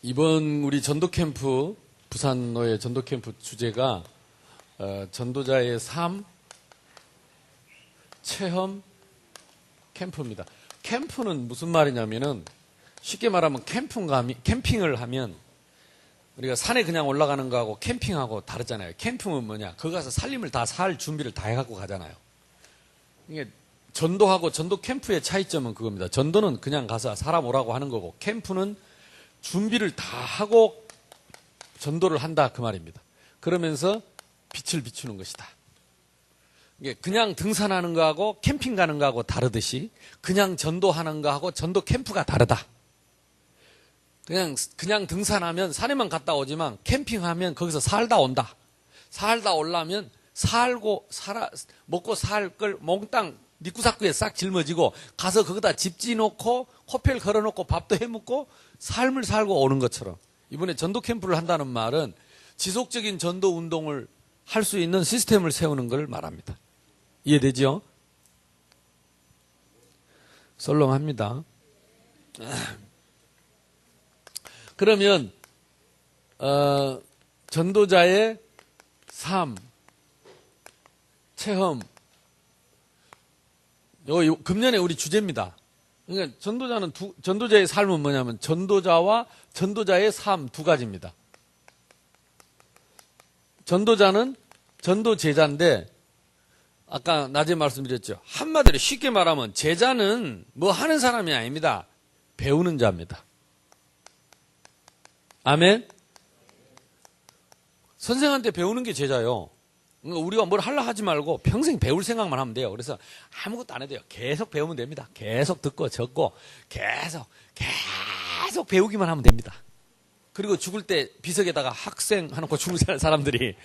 이번 우리 전도 캠프, 부산노예 전도 캠프 주제가 전도자의 삶 체험 캠프입니다. 캠프는 무슨 말이냐면은 쉽게 말하면 캠핑을 하면 우리가 산에 그냥 올라가는 거하고 캠핑하고 다르잖아요. 캠핑은 뭐냐? 거기 가서 살림을 다 살 준비를 다 해갖고 가잖아요. 이게 전도하고 전도 캠프의 차이점은 그겁니다. 전도는 그냥 가서 사람 오라고 하는 거고, 캠프는 준비를 다 하고 전도를 한다 그 말입니다. 그러면서 빛을 비추는 것이다. 이게 그냥 등산하는 거하고 캠핑 가는 거하고 다르듯이 그냥 전도하는 거하고 전도 캠프가 다르다. 그냥 등산하면 산에만 갔다 오지만 캠핑하면 거기서 살다 온다. 살다 오려면 먹고 살 걸 몽땅 니꾸사꾸에 싹 짊어지고 가서 거기다 집 지놓고 호텔 걸어놓고 밥도 해먹고 삶을 살고 오는 것처럼, 이번에 전도 캠프를 한다는 말은 지속적인 전도 운동을 할 수 있는 시스템을 세우는 걸 말합니다. 이해되죠? 썰렁합니다. 그러면 전도자의 삶 체험, 요 금년에 우리 주제입니다. 그러니까 전도자의 삶은 뭐냐면 전도자와 전도자의 삶 두 가지입니다. 전도자는 전도제자인데, 아까 낮에 말씀드렸죠. 한마디로 쉽게 말하면 제자는 뭐 하는 사람이 아닙니다. 배우는 자입니다. 아멘? 선생한테 배우는 게 제자예요. 그러니까 우리가 뭘 하려 하지 말고 평생 배울 생각만 하면 돼요. 그래서 아무것도 안 해도 돼요. 계속 배우면 됩니다. 계속 듣고 적고 계속 배우기만 하면 됩니다. 그리고 죽을 때 비석에다가 학생 해놓고 죽는 사람들이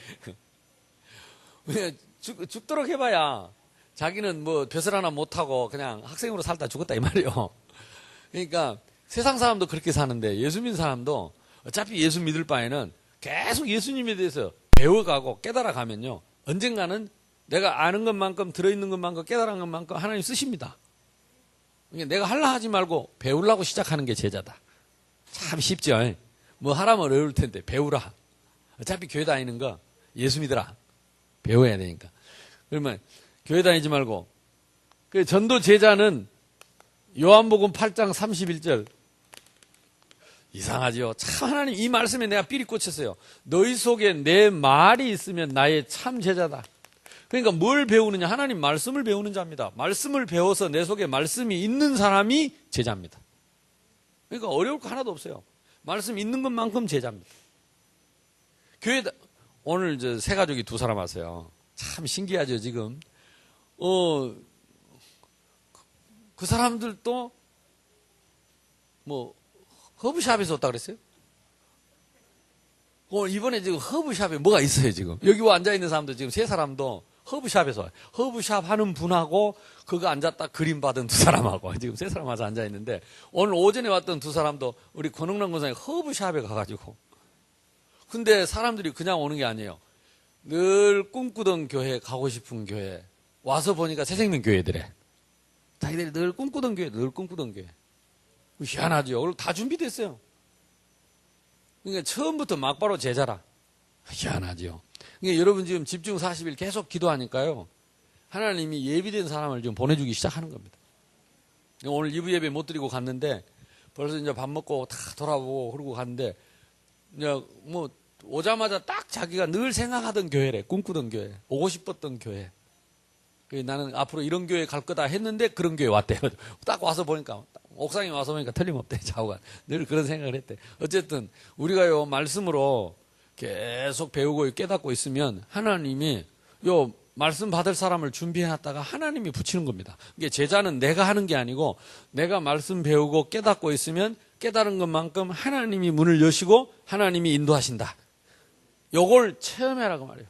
죽도록 해봐야 자기는 뭐 벼슬 하나 못하고 그냥 학생으로 살다 죽었다 이 말이에요. 그러니까 세상 사람도 그렇게 사는데 예수 믿는 사람도 어차피 예수 믿을 바에는 계속 예수님에 대해서 배워가고 깨달아가면요, 언젠가는 내가 아는 것만큼 들어있는 것만큼 깨달은 것만큼 하나님 쓰십니다. 그러니까 내가 하려 하지 말고 배우려고 시작하는 게 제자다. 참 쉽죠. 뭐 하라면 어려울 텐데 배우라. 어차피 교회 다니는 거 예수 믿으라. 배워야 되니까. 그러면 교회 다니지 말고, 그 전도 제자는 요한복음 8장 31절 이상하죠. 참 하나님 이 말씀에 내가 삘이 꽂혔어요. 너희 속에 내 말이 있으면 나의 참 제자다. 그러니까 뭘 배우느냐? 하나님 말씀을 배우는 자입니다. 말씀을 배워서 내 속에 말씀이 있는 사람이 제자입니다. 그러니까 어려울 거 하나도 없어요. 말씀 있는 것만큼 제자입니다. 교회 오늘 새 가족이 두 사람 왔어요. 참 신기하죠 지금. 그 사람들도 뭐 허브샵에서 왔다 그랬어요? 이번에 지금 허브샵에 뭐가 있어요, 지금? 여기 와 앉아있는 사람도 지금 세 사람도 허브샵에서 와요. 허브샵 하는 분하고 그거 앉았다 그림 받은 두 사람하고 지금 세 사람 와서 앉아있는데, 오늘 오전에 왔던 두 사람도 우리 권흥남 권사님 허브샵에 가가지고, 근데 사람들이 그냥 오는 게 아니에요. 늘 꿈꾸던 교회, 가고 싶은 교회 와서 보니까 새생명교회들에 자기들이 늘 꿈꾸던 교회. 희한하죠. 오늘 다 준비됐어요. 그러니까 처음부터 막바로 제자라. 희한하죠. 그러니까 여러분 지금 집중 40일 계속 기도하니까요, 하나님이 예비된 사람을 좀 보내주기 시작하는 겁니다. 오늘 2부 예배 못 드리고 갔는데 벌써 이제 밥 먹고 다 돌아보고 그러고 갔는데, 이제 뭐 오자마자 딱 자기가 늘 생각하던 교회래. 꿈꾸던 교회. 오고 싶었던 교회. 나는 앞으로 이런 교회 갈 거다 했는데 그런 교회 왔대요. 딱 와서 보니까, 옥상에 와서 보니까 틀림없대, 좌우가. 늘 그런 생각을 했대. 어쨌든 우리가 말씀으로 계속 배우고 깨닫고 있으면 하나님이 말씀 받을 사람을 준비해놨다가 하나님이 붙이는 겁니다. 이게 제자는 내가 하는 게 아니고, 내가 말씀 배우고 깨닫고 있으면 깨달은 것만큼 하나님이 문을 여시고 하나님이 인도하신다. 요걸 체험해라고 말이에요.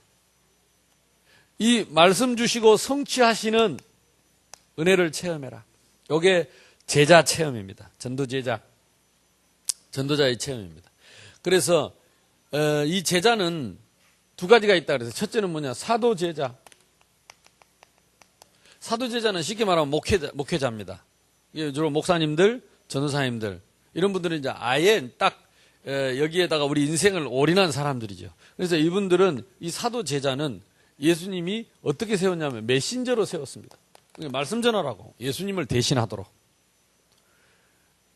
이 말씀 주시고 성취하시는 은혜를 체험해라. 요게 제자 체험입니다. 전도제자, 전도자의 체험입니다. 그래서 이 제자는 두 가지가 있다 그래서, 첫째는 뭐냐? 사도제자. 사도제자는 쉽게 말하면 목회자입니다. 주로 목사님들, 전도사님들, 이런 분들은 이제 아예 딱 여기에다가 우리 인생을 올인한 사람들이죠. 그래서 이분들은 이 사도 제자는 예수님이 어떻게 세웠냐면 메신저로 세웠습니다. 말씀 전하라고 예수님을 대신하도록.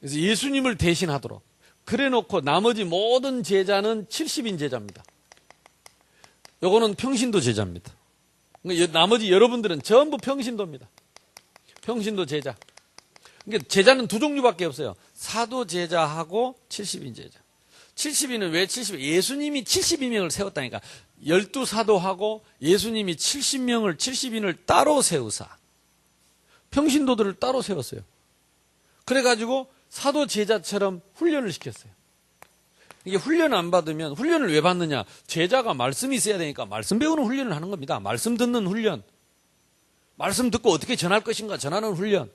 그래서 예수님을 대신하도록. 그래 놓고 나머지 모든 제자는 70인 제자입니다. 요거는 평신도 제자입니다. 나머지 여러분들은 전부 평신도입니다. 평신도 제자. 그러니까 제자는 두 종류밖에 없어요. 사도 제자하고 70인 제자. 70인은 왜 70인? 예수님이 72명을 세웠다니까. 12사도하고 예수님이 70명을, 70인을 따로 세우사. 평신도들을 따로 세웠어요. 그래가지고 사도 제자처럼 훈련을 시켰어요. 이게 훈련 안 받으면, 훈련을 왜 받느냐? 제자가 말씀이 있어야 되니까 말씀 배우는 훈련을 하는 겁니다. 말씀 듣는 훈련. 말씀 듣고 어떻게 전할 것인가 전하는 훈련.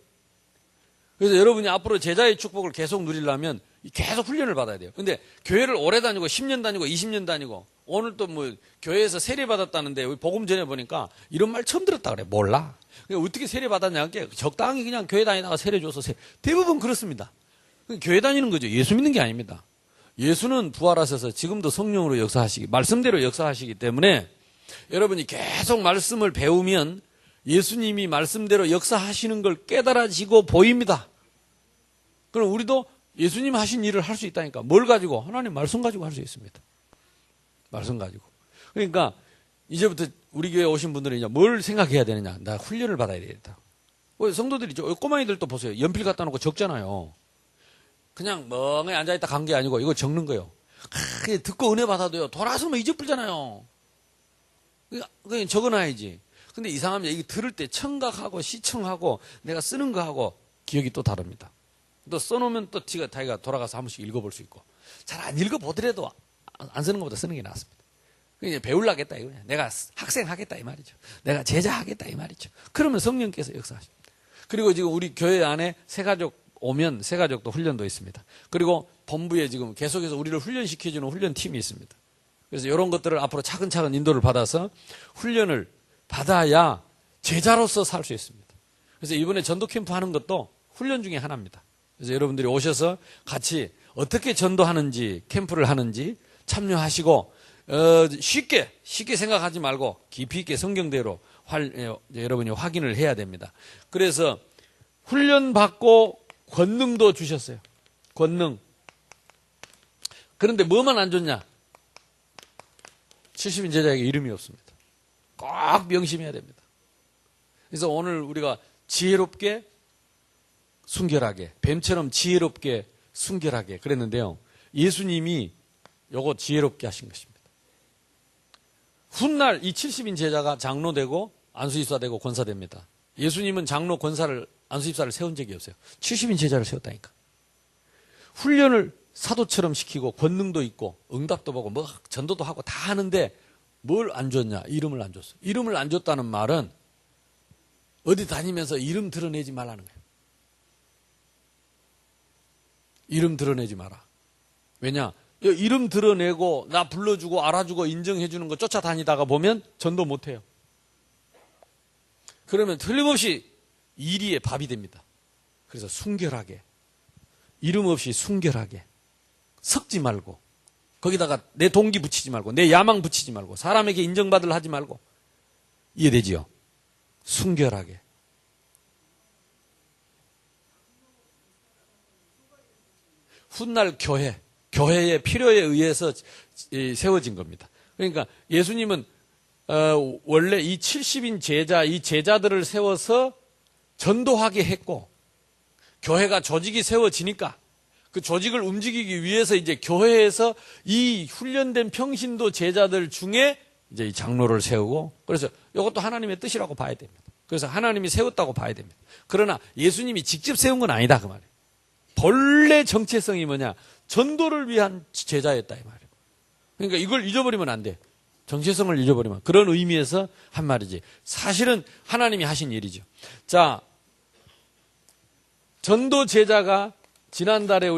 그래서 여러분이 앞으로 제자의 축복을 계속 누리려면 계속 훈련을 받아야 돼요. 근데 교회를 오래 다니고 10년 다니고 20년 다니고 오늘 또 뭐 교회에서 세례 받았다는데 복음 전에 보니까 이런 말 처음 들었다 그래. 몰라. 어떻게 세례 받았냐? 적당히 그냥 교회 다니다가 세례 줘서 대부분 그렇습니다. 교회 다니는 거죠. 예수 믿는 게 아닙니다. 예수는 부활하셔서 지금도 성령으로 역사하시기, 말씀대로 역사하시기 때문에 여러분이 계속 말씀을 배우면 예수님이 말씀대로 역사하시는 걸 깨달아지고 보입니다. 그럼 우리도 예수님 하신 일을 할 수 있다니까. 뭘 가지고? 하나님 말씀 가지고 할 수 있습니다. 말씀 가지고. 그러니까 이제부터 우리 교회 오신 분들은 이제 뭘 생각해야 되느냐. 나 훈련을 받아야 되겠다. 성도들이 꼬마이들도 보세요. 연필 갖다 놓고 적잖아요. 그냥 멍하니 앉아있다 간 게 아니고 이거 적는 거예요. 듣고 은혜 받아도요. 돌아서면 잊어버리잖아요. 그냥 적어놔야지. 근데 이상하면 이게 들을 때 청각하고 시청하고 내가 쓰는 거하고 기억이 또 다릅니다. 또 써놓으면 또 자기가 돌아가서 한 번씩 읽어볼 수 있고. 잘 안 읽어보더라도 안 쓰는 것보다 쓰는 게 낫습니다. 그냥 배우려겠다 이거야. 내가 학생 하겠다 이 말이죠. 내가 제자 하겠다 이 말이죠. 그러면 성령께서 역사하십니다. 그리고 지금 우리 교회 안에 새가족 오면 새가족도 훈련도 있습니다. 그리고 본부에 지금 계속해서 우리를 훈련시켜주는 훈련팀이 있습니다. 그래서 이런 것들을 앞으로 차근차근 인도를 받아서 훈련을 받아야 제자로서 살 수 있습니다. 그래서 이번에 전도 캠프 하는 것도 훈련 중에 하나입니다. 그래서 여러분들이 오셔서 같이 어떻게 전도하는지 캠프를 하는지 참여하시고 쉽게 생각하지 말고 깊이 있게 성경대로 여러분이 확인을 해야 됩니다. 그래서 훈련받고 권능도 주셨어요. 권능. 그런데 뭐만 안 줬냐? 70인 제자에게 이름이 없습니다. 꼭 명심해야 됩니다. 그래서 오늘 우리가 지혜롭게 순결하게, 뱀처럼 지혜롭게 순결하게 그랬는데요. 예수님이 요거 지혜롭게 하신 것입니다. 훗날 이 70인 제자가 장로 되고 안수입사 되고 권사 됩니다. 예수님은 장로 권사를 안수입사를 세운 적이 없어요. 70인 제자를 세웠다니까. 훈련을 사도처럼 시키고 권능도 있고 응답도 보고 뭐 전도도 하고 다 하는데 뭘 안 줬냐? 이름을 안 줬어. 이름을 안 줬다는 말은 어디 다니면서 이름 드러내지 말라는 거예요. 이름 드러내지 마라. 왜냐? 이름 드러내고 나 불러주고 알아주고 인정해주는 거 쫓아다니다가 보면 전도 못해요. 그러면 틀림없이 이리의 밥이 됩니다. 그래서 순결하게, 이름 없이 순결하게 섞지 말고 거기다가 내 동기 붙이지 말고 내 야망 붙이지 말고 사람에게 인정받으려 하지 말고. 이해되지요? 순결하게. 훗날 교회의 필요에 의해서 세워진 겁니다. 그러니까 예수님은 원래 이 70인 제자, 이 제자들을 세워서 전도하게 했고 교회가 조직이 세워지니까 그 조직을 움직이기 위해서 이제 교회에서 이 훈련된 평신도 제자들 중에 이제 이 장로를 세우고 그래서 이것도 하나님의 뜻이라고 봐야 됩니다. 그래서 하나님이 세웠다고 봐야 됩니다. 그러나 예수님이 직접 세운 건 아니다 그 말이에요. 본래 정체성이 뭐냐? 전도를 위한 제자였다 이 말이에요. 그러니까 이걸 잊어버리면 안 돼. 정체성을 잊어버리면 그런 의미에서 한 말이지. 사실은 하나님이 하신 일이죠. 자, 전도 제자가 지난달에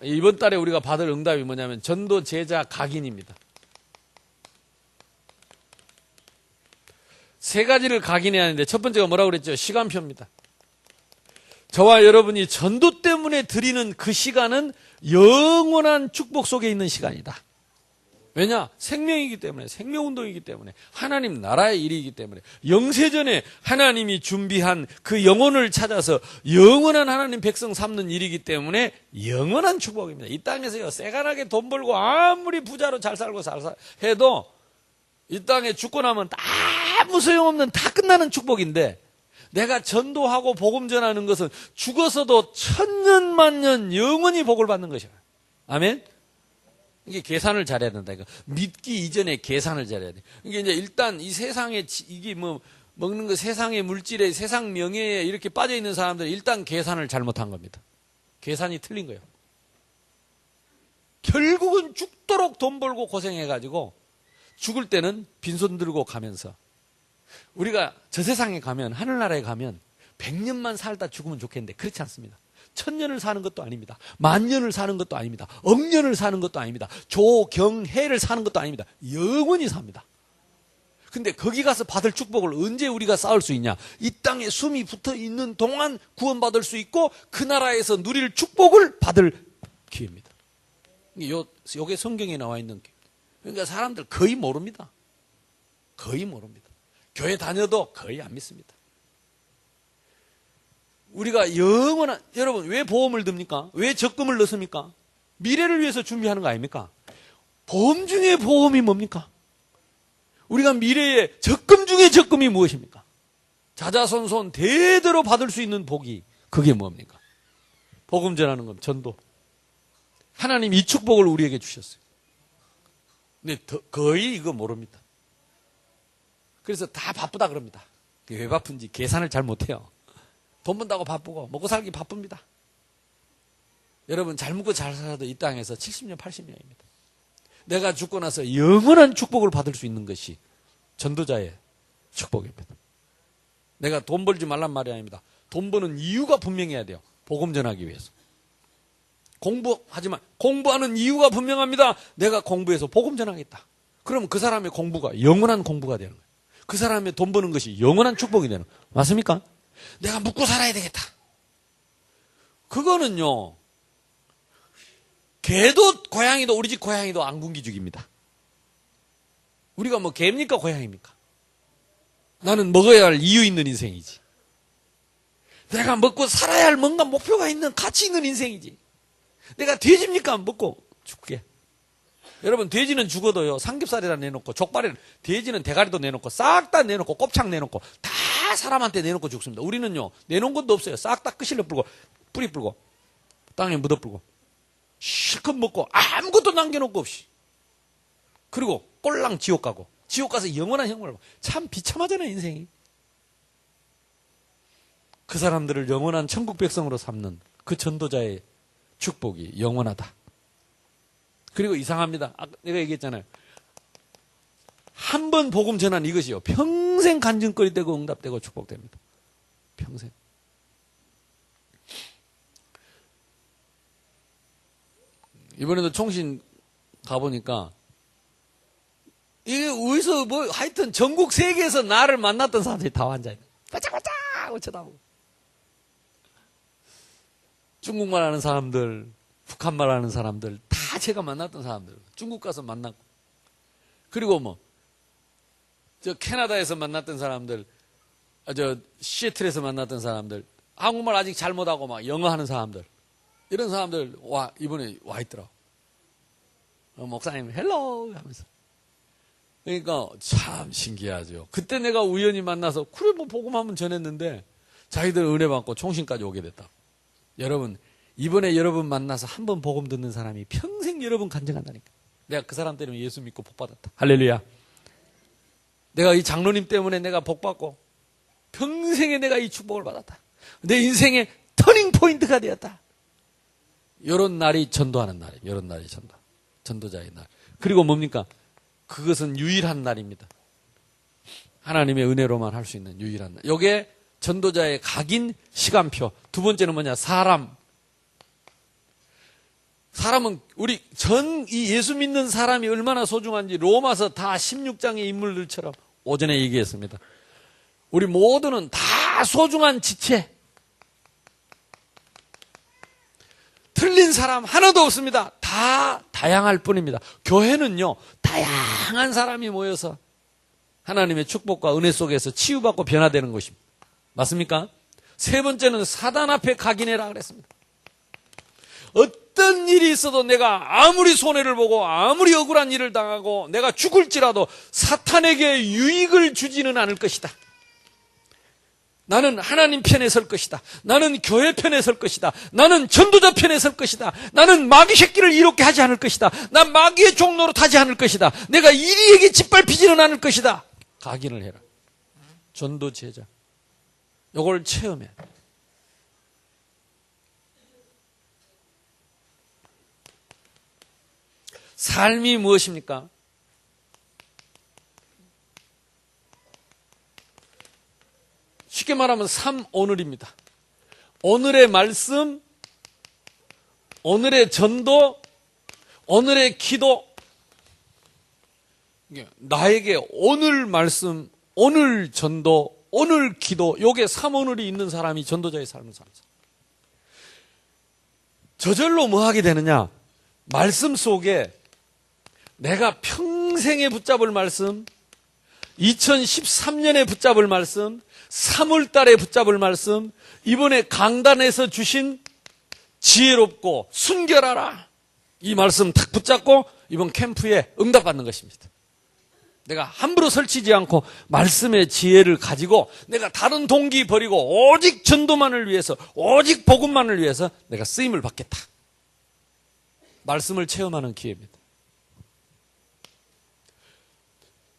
이번 달에 우리가 받을 응답이 뭐냐면 전도 제자 각인입니다. 세 가지를 각인해야 하는데 첫 번째가 뭐라고 그랬죠? 시간표입니다. 저와 여러분이 전도 때문에 드리는 그 시간은 영원한 축복 속에 있는 시간이다. 왜냐? 생명이기 때문에, 생명운동이기 때문에, 하나님 나라의 일이기 때문에, 영세전에 하나님이 준비한 그 영혼을 찾아서 영원한 하나님 백성 삼는 일이기 때문에 영원한 축복입니다. 이 땅에서요, 새가나게 돈 벌고 아무리 부자로 잘 살고 해도 이 땅에 죽고 나면 아무 소용없는 다 끝나는 축복인데, 내가 전도하고 복음 전하는 것은 죽어서도 천년만년 영원히 복을 받는 것이야. 아멘? 이게 계산을 잘해야 된다. 믿기 이전에 계산을 잘해야 돼. 이게 이제 일단 이 세상에 이게 뭐 먹는 거 세상의 물질에 세상 명예에 이렇게 빠져 있는 사람들은 일단 계산을 잘못한 겁니다. 계산이 틀린 거예요. 결국은 죽도록 돈 벌고 고생해가지고 죽을 때는 빈손 들고 가면서 우리가 저 세상에 가면 하늘나라에 가면 100년만 살다 죽으면 좋겠는데 그렇지 않습니다. 1000년을 사는 것도 아닙니다. 10,000년을 사는 것도 아닙니다. 억년을 사는 것도 아닙니다. 조경해를 사는 것도 아닙니다. 영원히 삽니다. 근데 거기 가서 받을 축복을 언제 우리가 쌓을 수 있냐? 이 땅에 숨이 붙어 있는 동안 구원받을 수 있고 그 나라에서 누릴 축복을 받을 기회입니다. 요게 성경에 나와 있는 기회. 그러니까 사람들 거의 모릅니다. 거의 모릅니다. 교회 다녀도 거의 안 믿습니다. 우리가 영원한, 여러분 왜 보험을 듭니까? 왜 적금을 넣습니까? 미래를 위해서 준비하는 거 아닙니까? 보험 중에 보험이 뭡니까? 우리가 미래에 적금 중에 적금이 무엇입니까? 자자손손 대대로 받을 수 있는 복이 그게 뭡니까? 복음 전하는 것, 전도. 하나님 이 축복을 우리에게 주셨어요. 근데 거의 이거 모릅니다. 그래서 다 바쁘다 그럽니다. 왜 바쁜지 계산을 잘 못해요. 돈 번다고 바쁘고 먹고 살기 바쁩니다. 여러분 잘 먹고 잘 살아도 이 땅에서 70년 80년입니다. 내가 죽고 나서 영원한 축복을 받을 수 있는 것이 전도자의 축복입니다. 내가 돈 벌지 말란 말이 아닙니다. 돈 버는 이유가 분명해야 돼요. 복음 전하기 위해서. 공부하지만 공부하는 이유가 분명합니다. 내가 공부해서 복음 전하겠다. 그럼 그 사람의 공부가 영원한 공부가 되는 거예요. 그 사람의 돈 버는 것이 영원한 축복이 되는 거예요. 맞습니까? 내가 묵고 살아야 되겠다. 그거는요, 개도 고양이도 우리 집 고양이도 안군기죽입니다. 우리가 뭐 개입니까 고양이입니까? 나는 먹어야 할 이유 있는 인생이지. 내가 먹고 살아야 할 뭔가 목표가 있는 가치 있는 인생이지. 내가 돼지입니까? 먹고 죽게. 여러분 돼지는 죽어도요 삼겹살이라 내놓고 족발이라 돼지는 대가리도 내놓고 싹 다 내놓고 곱창 내놓고 다 사람한테 내놓고 죽습니다. 우리는요 내놓은 것도 없어요. 싹 다 끄실러 불고 뿌리 불고 땅에 묻어 불고 실컷 먹고 아무것도 남겨놓고 없이 그리고 꼴랑 지옥 가고 지옥 가서 영원한 형벌을 받고 참 비참하잖아요 인생이. 그 사람들을 영원한 천국 백성으로 삼는 그 전도자의 축복이 영원하다. 그리고 이상합니다. 아까 내가 얘기했잖아요. 한 번 복음 전한 이것이요. 평생 간증거리 되고 응답되고 축복됩니다. 평생. 이번에도 총신 가보니까 이게 어디서 뭐 하여튼 전국 세계에서 나를 만났던 사람들이 다 앉아있는 바짝바짝 하고 쳐다보고 중국말 하는 사람들 북한말 하는 사람들 다 제가 만났던 사람들 중국 가서 만났고 그리고 뭐 저 캐나다에서 만났던 사람들 저 시애틀에서 만났던 사람들 한국말 아직 잘 못하고 막 영어 하는 사람들 이런 사람들 와 이번에 와 있더라. 목사님 헬로 하면서 그러니까 참 신기하죠. 그때 내가 우연히 만나서 그래 뭐 복음 한번 전했는데 자기들 은혜 받고 총신까지 오게 됐다. 여러분 이번에 여러분 만나서 한 번 복음 듣는 사람이 평생 여러분 간증한다니까. 내가 그 사람 때문에 예수 믿고 복 받았다. 할렐루야. 내가 이 장로님 때문에 내가 복 받고 평생에 내가 이 축복을 받았다. 내 인생의 터닝 포인트가 되었다. 이런 날이 전도하는 날이에요. 이런 날이 전도자의 날. 그리고 뭡니까? 그것은 유일한 날입니다. 하나님의 은혜로만 할 수 있는 유일한 날. 이게 전도자의 각인 시간표. 두 번째는 뭐냐? 사람은 이 예수 믿는 사람이 얼마나 소중한지 로마서 다 16장의 인물들처럼 오전에 얘기했습니다. 우리 모두는 다 소중한 지체. 틀린 사람 하나도 없습니다. 다 다양할 뿐입니다. 교회는요, 다양한 사람이 모여서 하나님의 축복과 은혜 속에서 치유받고 변화되는 것입니다. 맞습니까? 세 번째는 사단 앞에 각인해라 그랬습니다. 어떤 일이 있어도 내가 아무리 손해를 보고 아무리 억울한 일을 당하고 내가 죽을지라도 사탄에게 유익을 주지는 않을 것이다. 나는 하나님 편에 설 것이다. 나는 교회 편에 설 것이다. 나는 전도자 편에 설 것이다. 나는 마귀 새끼를 이롭게 하지 않을 것이다. 난 마귀의 종로로 타지 않을 것이다. 내가 이리에게 짓밟히지는 않을 것이다. 각인을 해라. 전도 제자. 요걸 체험해. 삶이 무엇입니까? 쉽게 말하면 삶 오늘입니다. 오늘의 말씀, 오늘의 전도, 오늘의 기도. 나에게 오늘 말씀, 오늘 전도, 오늘 기도, 요게 삶 오늘이 있는 사람이 전도자의 삶을 살죠. 저절로 뭐 하게 되느냐? 말씀 속에 내가 평생에 붙잡을 말씀, 2013년에 붙잡을 말씀, 3월 달에 붙잡을 말씀, 이번에 강단에서 주신 지혜롭고 순결하라. 이 말씀 탁 붙잡고 이번 캠프에 응답받는 것입니다. 내가 함부로 설치지 않고 말씀의 지혜를 가지고 내가 다른 동기 버리고 오직 전도만을 위해서, 오직 복음만을 위해서 내가 쓰임을 받겠다. 말씀을 체험하는 기회입니다.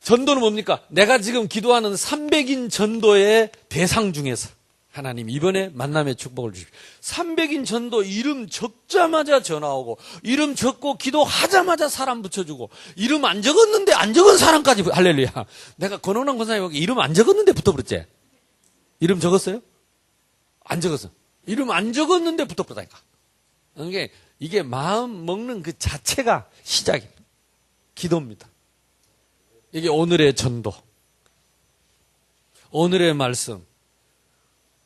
전도는 뭡니까? 내가 지금 기도하는 300인 전도의 대상 중에서 하나님 이번에 만남의 축복을 주십시오. 300인 전도 이름 적자마자 전화 오고, 이름 적고 기도하자마자 사람 붙여주고, 이름 안 적었는데 안 적은 사람까지, 할렐루야. 내가 권원환 권사님 이름 안 적었는데 붙어버렸지? 이름 적었어요? 안 적었어. 이름 안 적었는데 붙어버렸다니까. 이게 마음 먹는 그 자체가 시작입니다. 기도입니다. 이게 오늘의 전도, 오늘의 말씀.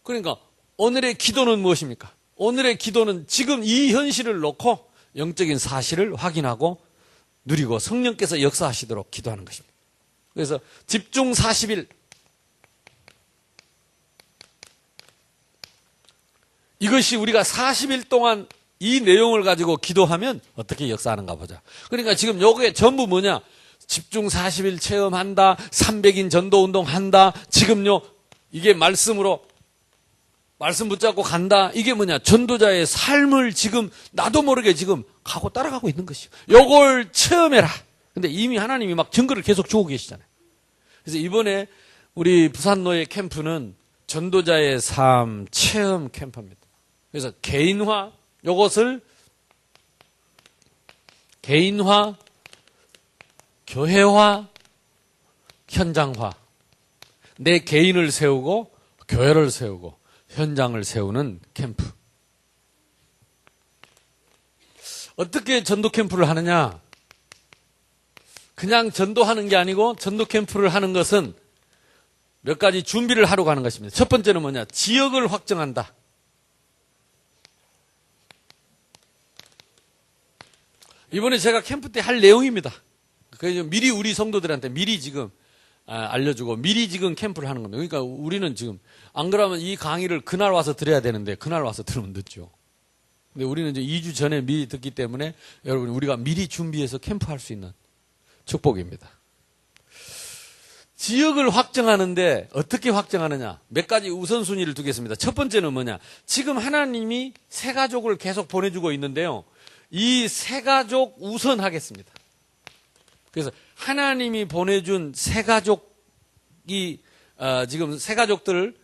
그러니까 오늘의 기도는 무엇입니까? 오늘의 기도는 지금 이 현실을 놓고 영적인 사실을 확인하고 누리고 성령께서 역사하시도록 기도하는 것입니다. 그래서 집중 40일. 이것이 우리가 40일 동안 이 내용을 가지고 기도하면 어떻게 역사하는가 보자. 그러니까 지금 요게 전부 뭐냐? 집중 40일 체험한다. 300인 전도운동 한다. 지금요, 이게 말씀으로, 말씀 붙잡고 간다. 이게 뭐냐? 전도자의 삶을 지금 나도 모르게 지금 가고 따라가고 있는 것이요. 요걸 체험해라. 근데 이미 하나님이 막 증거를 계속 주고 계시잖아요. 그래서 이번에 우리 부산노예 캠프는 전도자의 삶 체험 캠프입니다. 그래서 개인화, 요것을 개인화, 교회화, 현장화. 내 개인을 세우고 교회를 세우고 현장을 세우는 캠프. 어떻게 전도 캠프를 하느냐? 그냥 전도하는 게 아니고 전도 캠프를 하는 것은 몇 가지 준비를 하러 가는 것입니다. 첫 번째는 뭐냐? 지역을 확정한다. 이번에 제가 캠프 때 할 내용입니다. 미리 우리 성도들한테 미리 지금 알려주고 미리 지금 캠프를 하는 겁니다. 그러니까 우리는 지금 안 그러면 이 강의를 그날 와서 들어야 되는데 그날 와서 들으면 늦죠. 근데 우리는 이제 2주 전에 미리 듣기 때문에 여러분 우리가 미리 준비해서 캠프할 수 있는 축복입니다. 지역을 확정하는데 어떻게 확정하느냐? 몇 가지 우선순위를 두겠습니다. 첫 번째는 뭐냐? 지금 하나님이 새 가족을 계속 보내주고 있는데요. 이 새 가족 우선하겠습니다. 그래서 하나님이 보내준 새 가족이 지금 새 가족들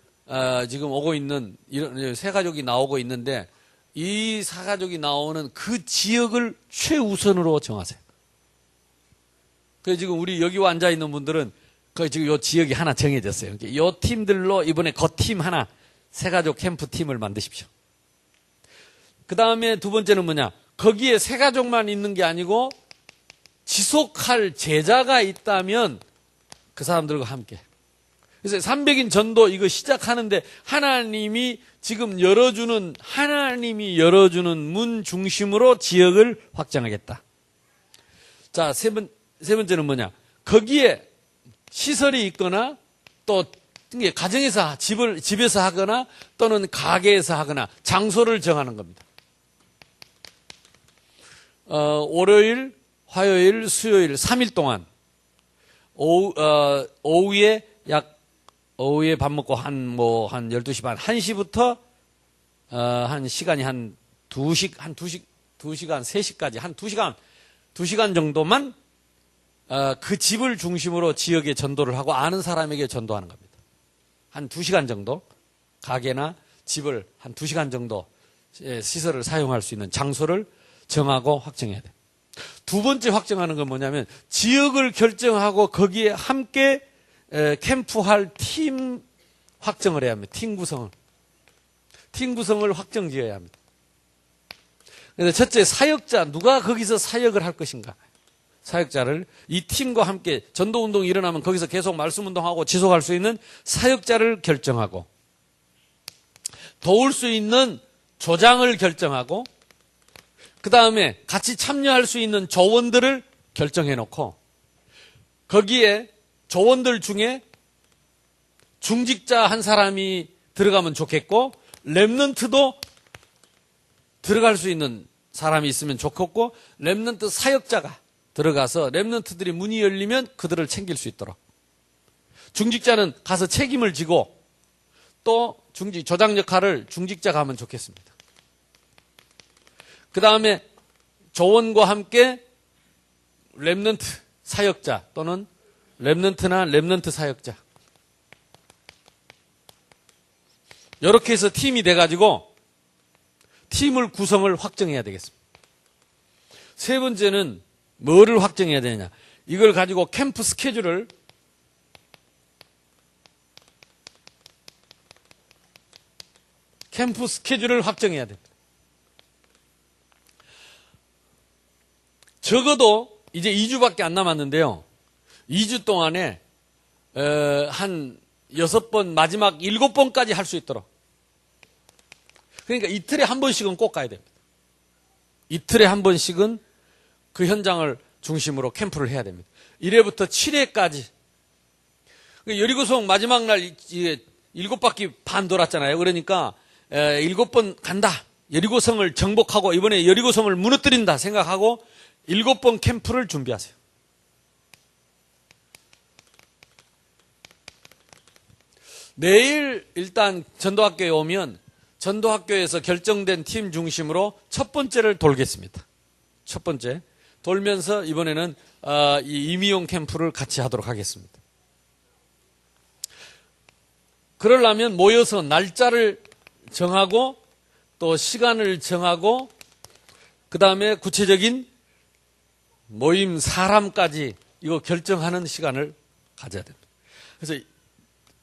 지금 오고 있는 이런 새 가족이 나오고 있는데 이 새 가족이 나오는 그 지역을 최우선으로 정하세요. 그래서 지금 우리 여기 앉아 있는 분들은 거의 지금 요 지역이 하나 정해졌어요. 요 팀들로 이번에 그 팀 하나 새 가족 캠프 팀을 만드십시오. 그 다음에 두 번째는 뭐냐? 거기에 새 가족만 있는 게 아니고 지속할 제자가 있다면 그 사람들과 함께. 그래서 300인 전도 이거 시작하는데 하나님이 열어주는 문 중심으로 지역을 확장하겠다. 자, 세 번째는 뭐냐? 거기에 시설이 있거나 또 가정에서 집에서 하거나 또는 가게에서 하거나 장소를 정하는 겁니다. 월요일, 화요일, 수요일 3일 동안 오후에 밥 먹고 한 12시 반, 1시부터 한 시간이 한 2시간, 3시까지 한 2시간 정도만 그 집을 중심으로 지역에 전도를 하고 아는 사람에게 전도하는 겁니다. 한 2시간 정도 가게나 집을 한 2시간 정도 시설을 사용할 수 있는 장소를 정하고 확정해야 돼요. 두 번째 확정하는 건 뭐냐면 지역을 결정하고 거기에 함께 캠프할 팀 확정을 해야 합니다. 팀 구성을 확정 지어야 합니다. 그래서 첫째 사역자, 누가 거기서 사역을 할 것인가. 사역자를 이 팀과 함께 전도운동이 일어나면 거기서 계속 말씀운동하고 지속할 수 있는 사역자를 결정하고 도울 수 있는 조장을 결정하고 그 다음에 같이 참여할 수 있는 조원들을 결정해 놓고 거기에 조원들 중에 중직자 한 사람이 들어가면 좋겠고 렘넌트도 들어갈 수 있는 사람이 있으면 좋겠고 렘넌트 사역자가 들어가서 렘넌트들이 문이 열리면 그들을 챙길 수 있도록 중직자는 가서 책임을 지고 또 조장 역할을 중직자가 하면 좋겠습니다. 그 다음에 조원과 함께 렘넌트 사역자 또는 렘넌트나 렘넌트 사역자 이렇게 해서 팀이 돼가지고 팀을 구성을 확정해야 되겠습니다. 세 번째는 뭐를 확정해야 되느냐. 이걸 가지고 캠프 스케줄을 확정해야 됩니다. 적어도 이제 2주밖에 안 남았는데요. 2주 동안에 한 6번, 마지막 7번까지 할 수 있도록. 그러니까 이틀에 한 번씩은 꼭 가야 됩니다. 이틀에 한 번씩은 그 현장을 중심으로 캠프를 해야 됩니다. 1회부터 7회까지. 여리고성 마지막 날 7바퀴 반 돌았잖아요. 그러니까 7번 간다. 여리고성을 정복하고 이번에 여리고성을 무너뜨린다 생각하고 7번 캠프를 준비하세요. 내일 일단 전도학교에 오면 전도학교에서 결정된 팀 중심으로 첫 번째를 돌겠습니다. 첫 번째. 돌면서 이번에는 이 임의용 캠프를 같이 하도록 하겠습니다. 그러려면 모여서 날짜를 정하고 또 시간을 정하고 그 다음에 구체적인 모임 사람까지 이거 결정하는 시간을 가져야 됩니다. 그래서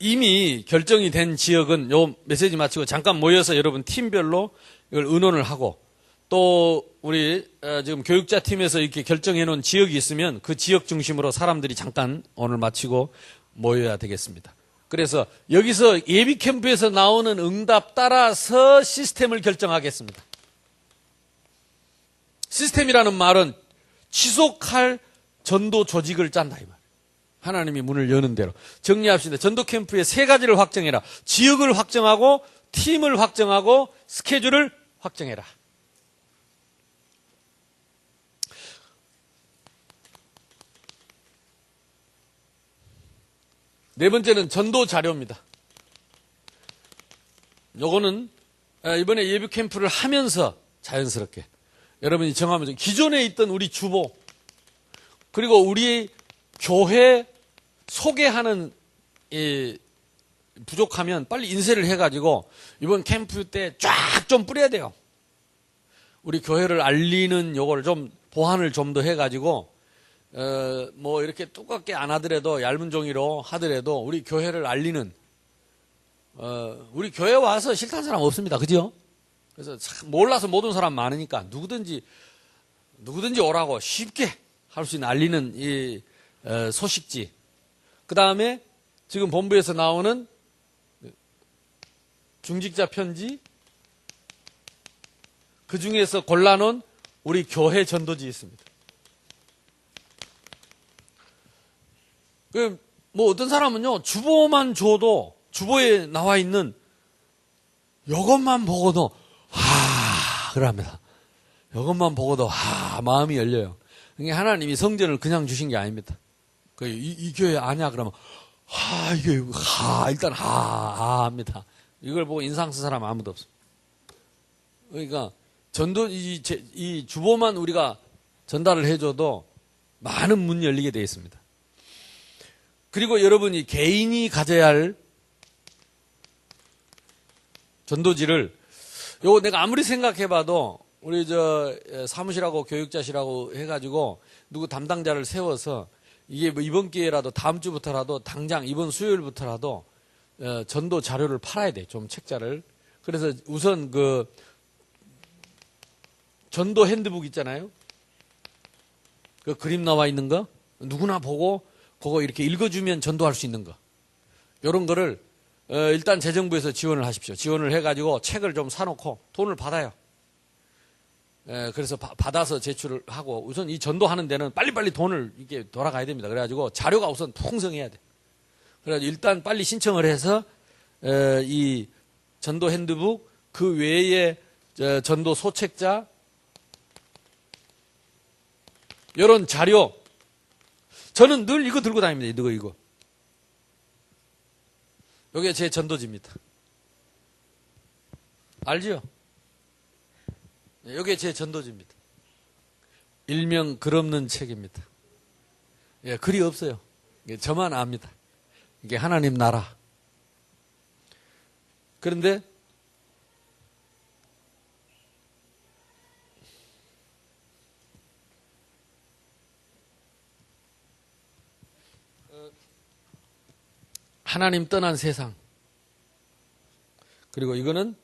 이미 결정이 된 지역은 요 메시지 마치고 잠깐 모여서 여러분 팀별로 이걸 의논을 하고 또 우리 지금 교육자 팀에서 이렇게 결정해 놓은 지역이 있으면 그 지역 중심으로 사람들이 잠깐 오늘 마치고 모여야 되겠습니다. 그래서 여기서 예비 캠프에서 나오는 응답 따라서 시스템을 결정하겠습니다. 시스템이라는 말은 지속할 전도 조직을 짠다 이 말. 하나님이 문을 여는 대로. 정리합시다. 전도 캠프의 세 가지를 확정해라. 지역을 확정하고 팀을 확정하고 스케줄을 확정해라. 네 번째는 전도 자료입니다. 요거는 이번에 예비 캠프를 하면서 자연스럽게 여러분이 정하면서 기존에 있던 우리 주보 그리고 우리 교회 소개하는 부족하면 빨리 인쇄를 해가지고 이번 캠프 때 쫙 좀 뿌려야 돼요. 우리 교회를 알리는 요거를 좀 보완을 좀 더 해가지고 뭐 이렇게 두껍게 안 하더라도 얇은 종이로 하더라도 우리 교회를 알리는 우리 교회 와서 싫다는 사람 없습니다. 그죠? 그래서 참 몰라서 못 온 사람 많으니까 누구든지 오라고 쉽게 할 수 있는 알리는 이 소식지. 그 다음에 지금 본부에서 나오는 중직자 편지, 그 중에서 골라놓은 우리 교회 전도지 있습니다. 뭐 어떤 사람은요, 주보만 줘도, 주보에 나와 있는 이것만 보고도, 그럽니다. 이것만 보고도, 마음이 열려요. 그게 하나님이 성전을 그냥 주신 게 아닙니다. 이 교회 아냐? 그러면, 이게, 일단, 합니다. 이걸 보고 인상 쓴 사람 아무도 없어요. 그러니까, 이 주보만 우리가 전달을 해줘도 많은 문이 열리게 되어 있습니다. 그리고 여러분이 개인이 가져야 할 전도지를, 요거 내가 아무리 생각해봐도 우리 사무실하고 교육자실하고 해가지고 누구 담당자를 세워서 이게 뭐 이번 기회라도 다음 주부터라도 당장 이번 수요일부터라도 전도 자료를 팔아야 돼. 좀 책자를. 그래서 우선 전도 핸드북 있잖아요. 그 그림 나와 있는 거 누구나 보고 그거 이렇게 읽어주면 전도할 수 있는 거. 이런 거를 일단 재정부에서 지원을 하십시오. 지원을 해가지고 책을 좀 사놓고 돈을 받아요. 그래서 받아서 제출을 하고 우선 이 전도하는 데는 빨리빨리 돈을 이렇게 돌아가야 됩니다. 그래가지고 자료가 우선 풍성해야 돼. 그래가지고 일단 빨리 신청을 해서 이 전도 핸드북 그 외에 전도 소책자 이런 자료 저는 늘 이거 들고 다닙니다. 이거. 이게 제 전도지입니다. 알죠? 이게 제 전도지입니다. 일명 글 없는 책입니다. 예, 글이 없어요. 저만 압니다. 이게 하나님 나라. 그런데 하나님 떠난 세상. 그리고 이거는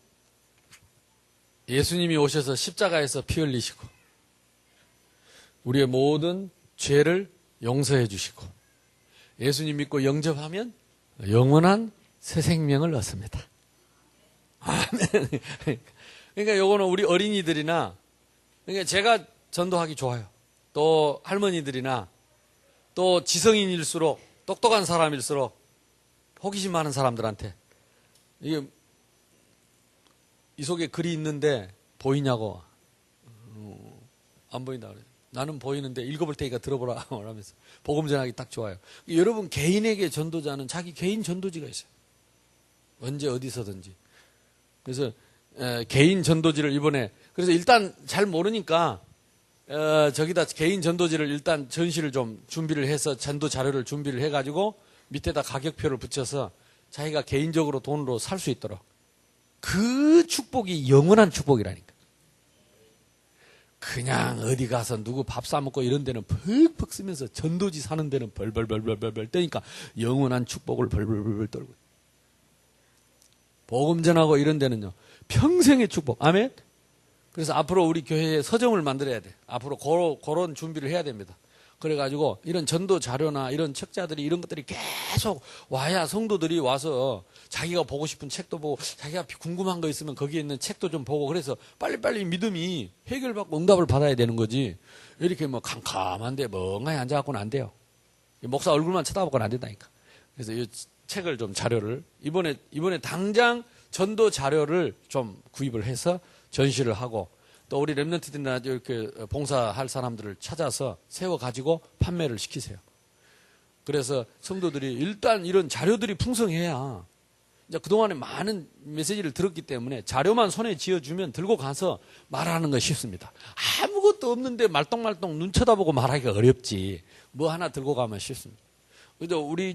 예수님이 오셔서 십자가에서 피 흘리시고 우리의 모든 죄를 용서해 주시고 예수님 믿고 영접하면 영원한 새 생명을 얻습니다. 아멘. 그러니까 요거는 우리 어린이들이나 그러니까 제가 전도하기 좋아요. 또 할머니들이나 또 지성인일수록 똑똑한 사람일수록 호기심 많은 사람들한테 이게 이 속에 글이 있는데 보이냐고 안 보인다 그래요. 나는 보이는데 읽어볼 테니까 들어보라 하면서 복음 전하기 딱 좋아요. 여러분 개인에게 전도자는 자기 개인 전도지가 있어요. 언제 어디서든지. 그래서 개인 전도지를 이번에 그래서 일단 잘 모르니까 저기다 개인 전도지를 일단 전시를 좀 준비를 해서 전도 자료를 준비를 해가지고 밑에다 가격표를 붙여서 자기가 개인적으로 돈으로 살 수 있도록 그 축복이 영원한 축복이라니까. 그냥 어디 가서 누구 밥 사먹고 이런 데는 퍽퍽 쓰면서 전도지 사는 데는 벌벌벌벌벌 떠니까 영원한 축복을 벌벌벌 떨고 복음 전하고 이런 데는요 평생의 축복. 아멘. 그래서 앞으로 우리 교회에 서점을 만들어야 돼. 앞으로 그런 준비를 해야 됩니다. 그래가지고 이런 전도 자료나 이런 책자들이 이런 것들이 계속 와야 성도들이 와서 자기가 보고 싶은 책도 보고 자기가 궁금한 거 있으면 거기에 있는 책도 좀 보고 그래서 빨리빨리 믿음이 해결받고 응답을 받아야 되는 거지. 이렇게 뭐 캄캄한데 멍하니 앉아갖고는 안 돼요. 목사 얼굴만 쳐다보고는 안 된다니까. 그래서 이 책을 좀 자료를 이번에 당장 전도 자료를 좀 구입을 해서 전시를 하고 또 우리 랩런트들이나 이렇게 봉사할 사람들을 찾아서 세워가지고 판매를 시키세요. 그래서 성도들이 일단 이런 자료들이 풍성해야 이제 그동안에 많은 메시지를 들었기 때문에 자료만 손에 쥐어주면 들고 가서 말하는 거 쉽습니다. 아무것도 없는데 말똥말똥 눈 쳐다보고 말하기가 어렵지. 뭐 하나 들고 가면 쉽습니다. 그래서 우리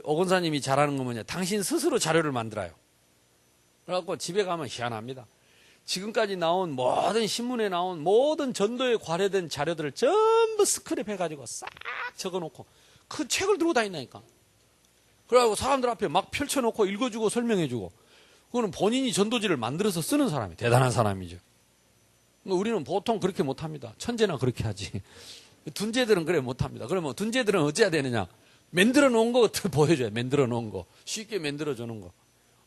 오 권사님이 잘하는 거 뭐냐. 당신 스스로 자료를 만들어요. 그래갖고 집에 가면 희한합니다. 지금까지 나온 모든 신문에 나온 모든 전도에 관련된 자료들을 전부 스크랩해가지고 싹 적어놓고 그 책을 들고 다닌다니까. 그래가지고 사람들 앞에 막 펼쳐놓고 읽어주고 설명해주고 그거는 본인이 전도지를 만들어서 쓰는 사람이 대단한 사람이죠. 우리는 보통 그렇게 못합니다. 천재나 그렇게 하지. 둔재들은 그래 못합니다. 그러면 둔재들은 어찌해야 되느냐. 만들어 놓은 거 어떻게 보여줘요. 만들어 놓은 거. 쉽게 만들어 주는 거.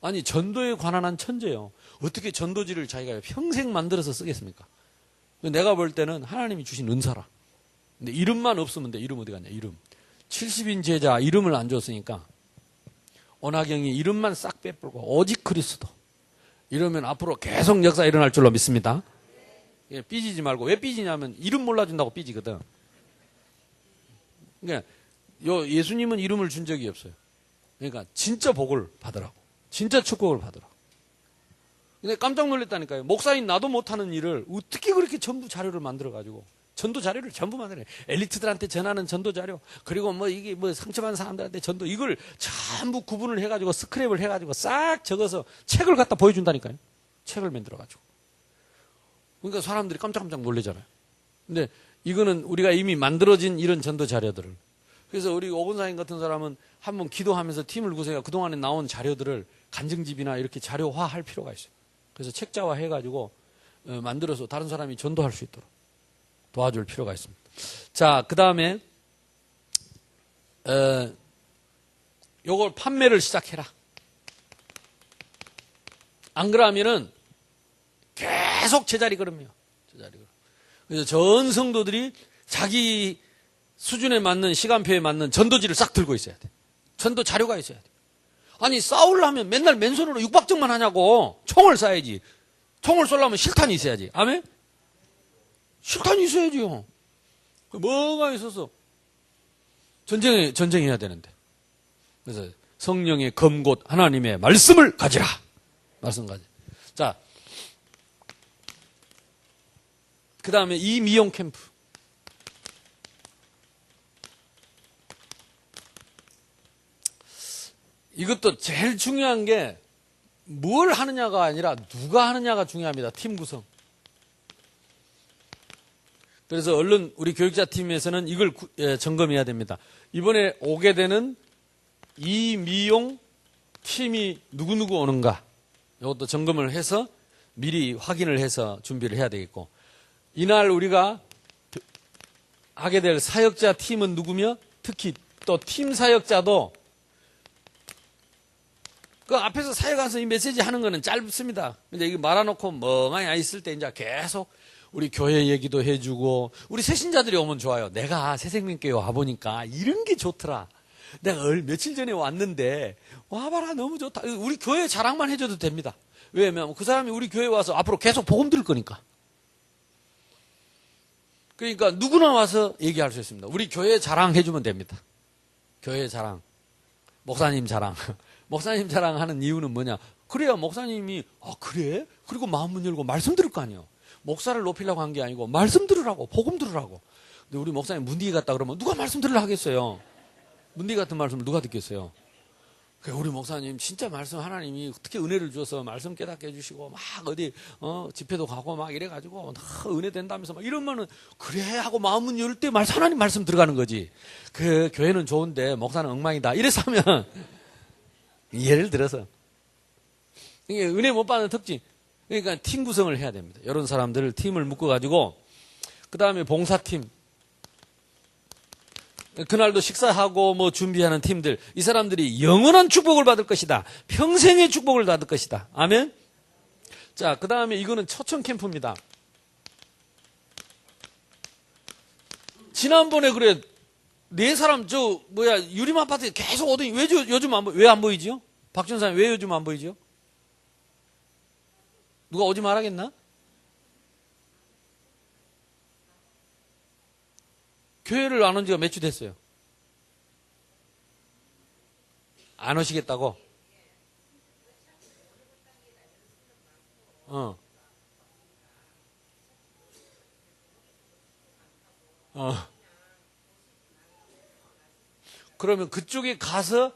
아니, 전도에 관한 한 천재요. 어떻게 전도지를 자기가 평생 만들어서 쓰겠습니까? 내가 볼 때는 하나님이 주신 은사라. 근데 이름만 없으면 돼. 이름 어디 갔냐, 이름. 70인 제자 이름을 안 줬으니까 언하경이 이름만 싹 빼뿔고 오직 그리스도. 이러면 앞으로 계속 역사 일어날 줄로 믿습니다. 예, 삐지지 말고. 왜 삐지냐면 이름 몰라준다고 삐지거든. 그러니까 예수님은 이름을 준 적이 없어요. 그러니까 진짜 복을 받으라고. 진짜 축복을 받으라고. 근데 깜짝 놀랐다니까요. 목사인 나도 못하는 일을 어떻게 그렇게 전부 자료를 만들어가지고 전도 자료를 전부 만들어요. 엘리트들한테 전하는 전도 자료, 그리고 뭐 이게 뭐 상처받은 사람들한테 전도, 이걸 전부 구분을 해가지고 스크랩을 해가지고 싹 적어서 책을 갖다 보여준다니까요. 책을 만들어가지고. 그러니까 사람들이 깜짝깜짝 놀라잖아요. 근데 이거는 우리가 이미 만들어진 이런 전도 자료들을. 그래서 우리 오건사님 같은 사람은 한번 기도하면서 팀을 구성해 그동안에 나온 자료들을 간증집이나 이렇게 자료화할 필요가 있어요. 그래서 책자화 해가지고 만들어서 다른 사람이 전도할 수 있도록 도와줄 필요가 있습니다. 자, 그 다음에 요걸 판매를 시작해라. 안 그러면은 계속 제자리 걸음이요. 제자리 걸음. 그래서 전 성도들이 자기 수준에 맞는 시간표에 맞는 전도지를 싹 들고 있어야 돼. 전도 자료가 있어야 돼. 아니, 싸우려면 맨날 맨손으로 육박정만 하냐고. 총을 쏴야지. 총을 쏘려면 실탄이 있어야지. 아멘? 실탄이 있어야지요. 뭐가 있어서 전쟁해야 되는데. 그래서 성령의 검곧 하나님의 말씀을 가지라. 말씀 가지. 자, 그 다음에 이 미용 캠프. 이것도 제일 중요한 게 뭘 하느냐가 아니라 누가 하느냐가 중요합니다. 팀 구성. 그래서 얼른 우리 교육자 팀에서는 이걸 점검해야 됩니다. 이번에 오게 되는 이 미용 팀이 누구누구 오는가, 이것도 점검을 해서 미리 확인을 해서 준비를 해야 되겠고, 이날 우리가 하게 될 사역자 팀은 누구며, 특히 또 팀 사역자도 그 앞에서 사역하면서 이 메시지 하는 거는 짧습니다. 근데 이거 말아놓고 멍하니 있을 때 이제 계속 우리 교회 얘기도 해주고, 우리 새신자들이 오면 좋아요. 내가 새생명교회 와보니까 이런 게 좋더라. 내가 며칠 전에 왔는데 와봐라 너무 좋다. 우리 교회 자랑만 해줘도 됩니다. 왜냐면 그 사람이 우리 교회 와서 앞으로 계속 복음 들을 거니까. 그러니까 누구나 와서 얘기할 수 있습니다. 우리 교회 자랑해주면 됩니다. 교회 자랑, 목사님 자랑. 목사님 자랑하는 이유는 뭐냐? 그래야 목사님이 그래? 그리고 마음문 열고 말씀 들을 거 아니에요. 목사를 높이려고 한 게 아니고 말씀 들으라고, 복음 들으라고. 근데 우리 목사님 문디 같다 그러면 누가 말씀 들으려 하겠어요? 문디 같은 말씀을 누가 듣겠어요? 우리 목사님 진짜 말씀, 하나님이 어떻게 은혜를 줘서 말씀 깨닫게 해주시고 막 어디 집회도 가고 막 이래가지고 은혜 된다면서 막 이러면은 그래 하고 마음문 열 때 하나님 말씀 들어가는 거지. 그 교회는 좋은데 목사는 엉망이다 이래서 하면 예를 들어서 이게 은혜 못 받는 특징. 그러니까 팀 구성을 해야 됩니다. 이런 사람들을 팀을 묶어가지고, 그 다음에 봉사팀, 그날도 식사하고 뭐 준비하는 팀들, 이 사람들이 영원한 축복을 받을 것이다. 평생의 축복을 받을 것이다. 아멘. 자, 그 다음에 이거는 초청 캠프입니다. 지난번에 그래 네 사람 유림 아파트에 계속 오더니 왜 요즘 왜 안 보이죠? 박준사님 왜 요즘 안 보이죠? 누가 오지 말하겠나? 교회를 안 온 지가 몇 주 됐어요. 안 오시겠다고? 그러면 그쪽에 가서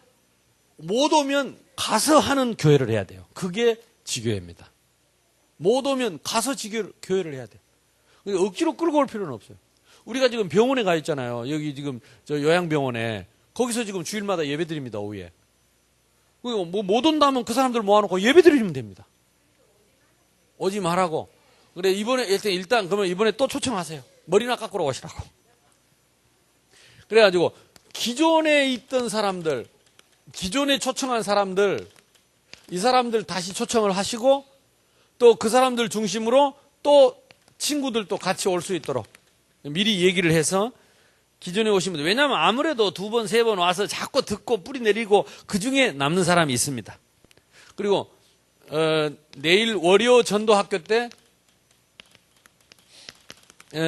못 오면 가서 하는 교회를 해야 돼요. 그게 지교회입니다. 못 오면 가서 교회를 해야 돼요. 억지로 끌고 올 필요는 없어요. 우리가 지금 병원에 가 있잖아요. 여기 지금 저 요양병원에. 거기서 지금 주일마다 예배 드립니다, 오후에. 뭐 못 온다면 그 사람들 모아놓고 예배 드리면 됩니다. 오지 말라고. 그래, 그러면 이번에 또 초청하세요. 머리나 깎으러 오시라고. 그래가지고, 기존에 있던 사람들, 기존에 초청한 사람들, 이 사람들 다시 초청을 하시고 또 그 사람들 중심으로 또 친구들도 같이 올 수 있도록 미리 얘기를 해서 기존에 오신 분들, 왜냐하면 아무래도 2번, 3번 와서 자꾸 듣고 뿌리 내리고 그 중에 남는 사람이 있습니다. 그리고 내일 월요 전도학교 때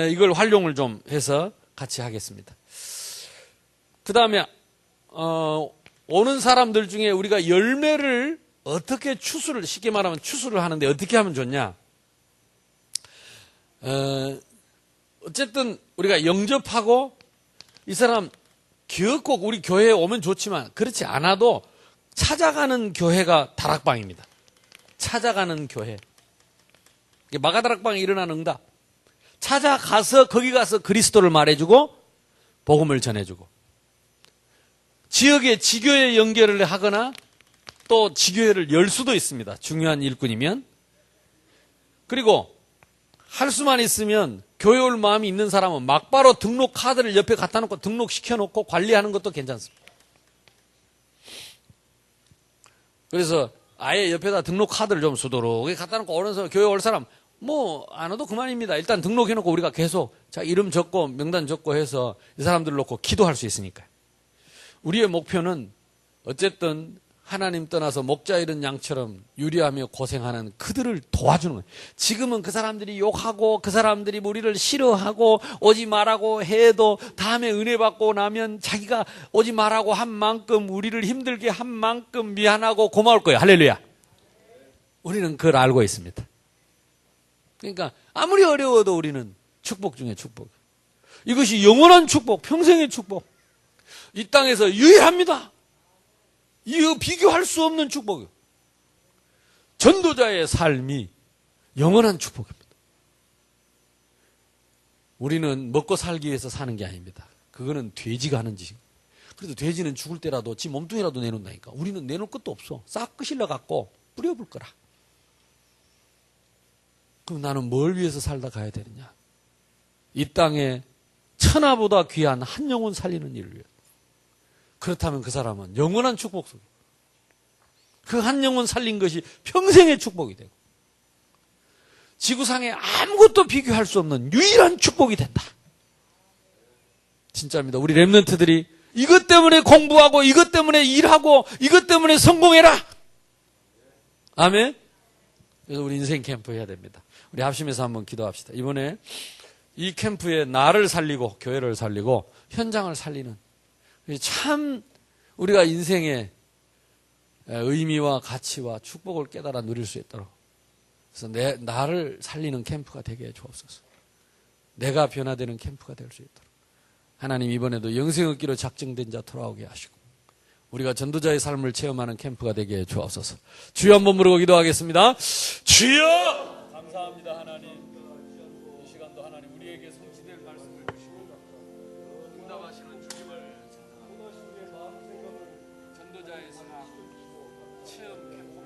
이걸 활용을 좀 해서 같이 하겠습니다. 그 다음에 오는 사람들 중에 우리가 열매를 어떻게 추수를, 쉽게 말하면 추수를 하는데 어떻게 하면 좋냐? 어쨌든 우리가 영접하고 이 사람 기어꼭 우리 교회에 오면 좋지만 그렇지 않아도 찾아가는 교회가 다락방입니다. 찾아가는 교회. 마가다락방에 일어나는 응답. 찾아가서 거기 가서 그리스도를 말해주고 복음을 전해주고 지역의 지교회 연결을 하거나 또 지교회를 열 수도 있습니다. 중요한 일꾼이면. 그리고 할 수만 있으면 교회 올 마음이 있는 사람은 막바로 등록 카드를 옆에 갖다 놓고 등록시켜 놓고 관리하는 것도 괜찮습니다. 그래서 아예 옆에다 등록 카드를 좀 수도록하게 갖다 놓고 오는 사람, 교회 올 사람 뭐 안 와도 그만입니다. 일단 등록해 놓고 우리가 계속 자 이름 적고 명단 적고 해서 이 사람들 놓고 기도할 수 있으니까요. 우리의 목표는 어쨌든 하나님 떠나서 목자 잃은 양처럼 유리하며 고생하는 그들을 도와주는 거예요. 지금은 그 사람들이 욕하고 그 사람들이 우리를 싫어하고 오지 말라고 해도 다음에 은혜 받고 나면 자기가 오지 말라고 한 만큼 우리를 힘들게 한 만큼 미안하고 고마울 거예요. 할렐루야. 우리는 그걸 알고 있습니다. 그러니까 아무리 어려워도 우리는 축복 중에 축복. 이것이 영원한 축복, 평생의 축복. 이 땅에서 유일합니다. 이거 비교할 수 없는 축복이에요. 전도자의 삶이 영원한 축복입니다. 우리는 먹고 살기 위해서 사는 게 아닙니다. 그거는 돼지가 하는 짓이에요. 그래도 돼지는 죽을 때라도 지 몸뚱이라도 내놓는다니까. 우리는 내놓을 것도 없어. 싹 끄실러 갖고 뿌려볼 거라. 그럼 나는 뭘 위해서 살다 가야 되느냐? 이 땅에 천하보다 귀한 한 영혼 살리는 일을 위해. 그렇다면 그 사람은 영원한 축복 속에 그 한 영혼 살린 것이 평생의 축복이 되고 지구상에 아무것도 비교할 수 없는 유일한 축복이 된다. 진짜입니다. 우리 렘넌트들이 이것 때문에 공부하고 이것 때문에 일하고 이것 때문에 성공해라. 아멘. 그래서 우리 인생 캠프 해야 됩니다. 우리 합심해서 한번 기도합시다. 이번에 이 캠프에 나를 살리고 교회를 살리고 현장을 살리는 참 우리가 인생의 의미와 가치와 축복을 깨달아 누릴 수 있도록 그래서 나를 살리는 캠프가 되게 해 주옵소서. 내가 변화되는 캠프가 될 수 있도록 하나님 이번에도 영생 얻기로 작정된 자 돌아오게 하시고 우리가 전도자의 삶을 체험하는 캠프가 되게 해 주옵소서. 주여 한번 부르고 기도하겠습니다. 주여 감사합니다. 하나님 이 시간도 하나님 우리에게 성취될 말씀을 주시고 응답하시는 주님을 전도자의 삶 체험 캠프